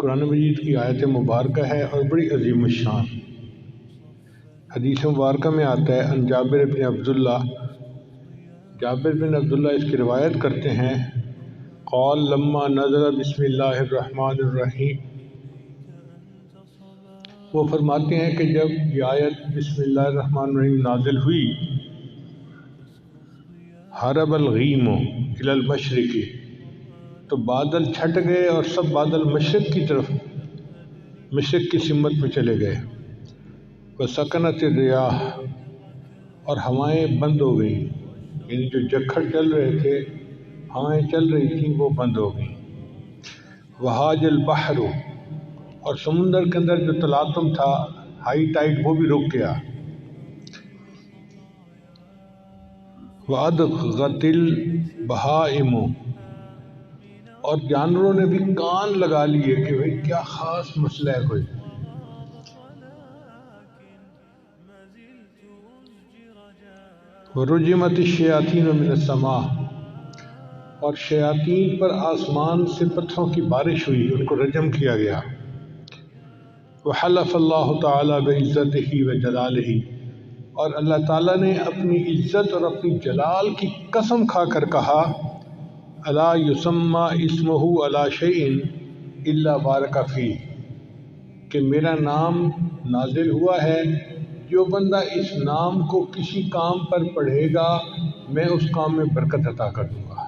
قرآن مجید کی آیت مبارکہ ہے اور بڑی عظیم الشان۔ حدیث مبارکہ میں آتا ہے ان جابر بن عبداللہ، جابر بن عبداللہ اس کی روایت کرتے ہیں، قال لما نزل بسم اللہ الرحمن الرحیم، وہ فرماتے ہیں کہ جب یہ آیت بسم اللہ الرحمن الرحیم نازل ہوئی، حرب الغیم الی المشرق، تو بادل چھٹ گئے اور سب بادل مشرق کی طرف، مشرق کی سمت میں چلے گئے۔ وسکنت الریاح، اور ہوائیں بند ہو گئیں، یعنی جو جکھڑ چل رہے تھے، ہوائیں چل رہی تھیں، وہ بند ہو گئیں۔ وہاج البحر، اور سمندر کے اندر جو تلاطم تھا، ہائی ٹائڈ، وہ بھی رک گیا۔ وَأَدْغَتِ الْبَهَائِمُ، اور جانوروں نے بھی کان لگا لیے کہ بھئی کیا خاص مسئلہ ہے کوئی۔ وَرُجِمَتِ الشَّيَاطِينُ مِنَ السَّمَاءِ، اور شیاطین پر آسمان سے پتھروں کی بارش ہوئی، ان کو رجم کیا گیا۔ وَحَلَفَ اللَّهُ تَعَالَى بِعِزَّتِهِ وَجَلَالِهِ، اور اللہ تعالیٰ نے اپنی عزت اور اپنی جلال کی قسم کھا کر کہا، اَلَا يُسَمَّى اسْمُهُ عَلَى شَيْءٍ إِلَّا بَارَكَ فِيهِ، کہ میرا نام نازل ہوا ہے، جو بندہ اس نام کو کسی کام پر پڑھے گا میں اس کام میں برکت عطا کر دوں گا۔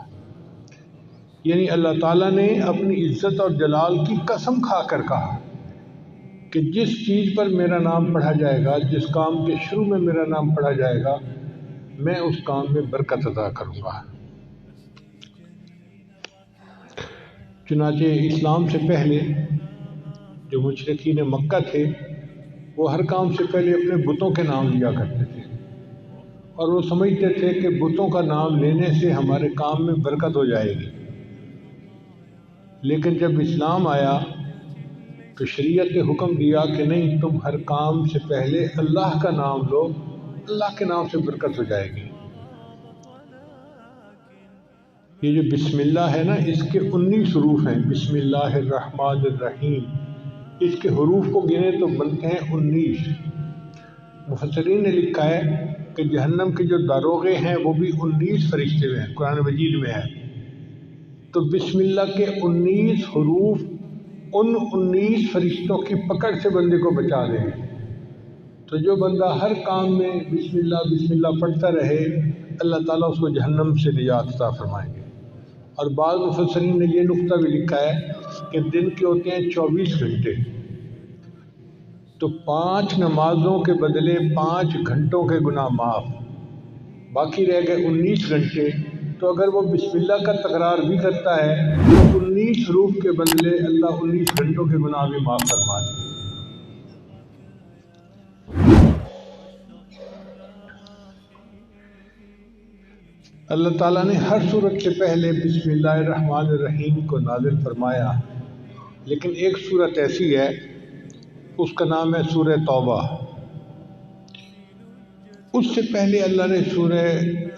یعنی اللہ تعالیٰ نے اپنی عزت اور جلال کی قسم کھا کر کہا کہ جس چیز پر میرا نام پڑھا جائے گا، جس کام کے شروع میں میرا نام پڑھا جائے گا، میں اس کام میں برکت عطا کروں گا۔ چنانچہ اسلام سے پہلے جو مشرکین مکہ تھے، وہ ہر کام سے پہلے اپنے بتوں کے نام لیا کرتے تھے، اور وہ سمجھتے تھے کہ بتوں کا نام لینے سے ہمارے کام میں برکت ہو جائے گی۔ لیکن جب اسلام آیا تو شریعت نے حکم دیا کہ نہیں، تم ہر کام سے پہلے اللہ کا نام لو، اللہ کے نام سے برکت ہو جائے گی۔ یہ جو بسم اللہ ہے نا، اس کے 19 حروف ہیں، بسم اللہ الرحمن الرحیم، اس کے حروف کو گنے تو بنتے ہیں 19۔ مفسرین نے لکھا ہے کہ جہنم کے جو داروغے ہیں وہ بھی 19 فرشتے ہیں، قرآن مجید میں ہے۔ تو بسم اللہ کے 19 حروف ان 19 فرشتوں کی پکڑ سے بندے کو بچا دیں گے۔ تو جو بندہ ہر کام میں بسم اللہ پڑھتا رہے، اللہ تعالیٰ اس کو جہنم سے نجات عطا فرمائیں گے۔ اور بعض مفسرین نے یہ نقطہ بھی لکھا ہے کہ دن کے ہوتے ہیں 24 گھنٹے، تو 5 نمازوں کے بدلے 5 گھنٹوں کے گناہ معاف، باقی رہ گئے 19 گھنٹے۔ تو اگر وہ بسم اللہ کا تکرار بھی کرتا ہے تو 19 حروف کے بدلے اللہ 19 گھنٹوں کے گناہ بھی معاف فرما دے۔ اللہ تعالیٰ نے ہر صورت سے پہلے بسم اللہ الرحمن الرحیم کو نازل فرمایا، لیکن ایک صورت ایسی ہے، اس کا نام ہے سورہ توبہ۔ اس سے پہلے اللہ نے سورہ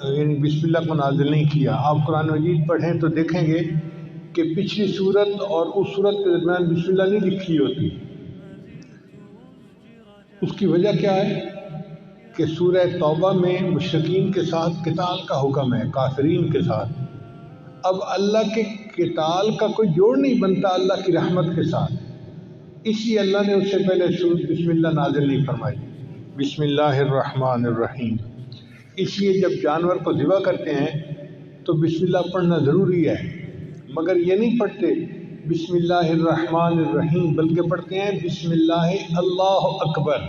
یعنی بسم اللہ کو نازل نہیں کیا۔ آپ قرآن مجید پڑھیں تو دیکھیں گے کہ پچھلی صورت اور اس صورت کے درمیان بسم اللہ نہیں لکھی ہوتی۔ اس کی وجہ کیا ہے کہ سورہ توبہ میں مشرکین کے ساتھ قتال کا حکم ہے، کافرین کے ساتھ۔ اب اللہ کے قتال کا کوئی جوڑ نہیں بنتا اللہ کی رحمت کے ساتھ، اس لیے اللہ نے اس سے پہلے بسم اللہ نازل نہیں فرمائی، بسم اللہ الرحمن الرحیم۔ اس لیے جب جانور کو ذبح کرتے ہیں تو بسم اللہ پڑھنا ضروری ہے، مگر یہ نہیں پڑھتے بسم اللہ الرحمن الرحیم، بلکہ پڑھتے ہیں بسم اللہ اللہ اکبر۔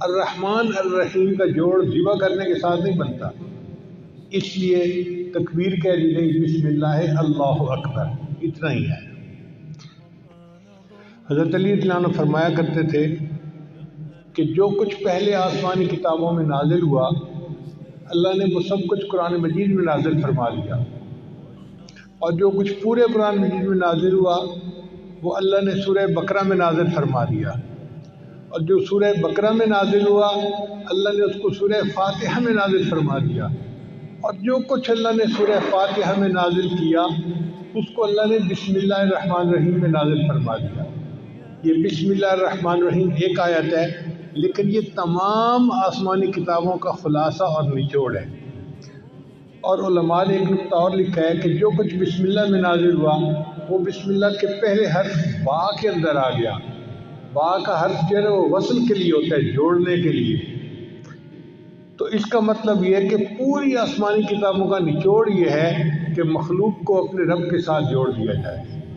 الرحمن الرحیم کا جوڑ ذبح کرنے کے ساتھ نہیں بنتا، اس لیے تکبیر کہہ دی گئی بسم اللہ اللہ اکبر، اتنا ہی ہے۔ حضرت علی رضی اللہ عنہ فرمایا کرتے تھے کہ جو کچھ پہلے آسمانی کتابوں میں نازل ہوا، اللہ نے وہ سب کچھ قرآن مجید میں نازل فرما دیا، اور جو کچھ پورے قرآن مجید میں نازل ہوا وہ اللہ نے سورہ بقرہ میں نازل فرما دیا، اور جو سورہ بقرہ میں نازل ہوا اللہ نے اس کو سورہ فاتحہ میں نازل فرما دیا، اور جو کچھ اللہ نے سورہ فاتحہ میں نازل کیا اس کو اللہ نے بسم اللہ الرحمن الرحیم میں نازل فرما دیا۔ یہ بسم اللہ الرحمن الرحیم ایک آیت ہے، لیکن یہ تمام آسمانی کتابوں کا خلاصہ اور نچوڑ ہے۔ اور علماء نے ایک نقطہ اور لکھا ہے کہ جو کچھ بسم اللہ میں نازل ہوا وہ بسم اللہ کے پہلے حرف با کے اندر آ گیا۔ با کا حرف جو ہے وہ وصل کے لیے ہوتا ہے، جوڑنے کے لیے۔ تو اس کا مطلب یہ ہے کہ پوری آسمانی کتابوں کا نچوڑ یہ ہے کہ مخلوق کو اپنے رب کے ساتھ جوڑ دیا جائے۔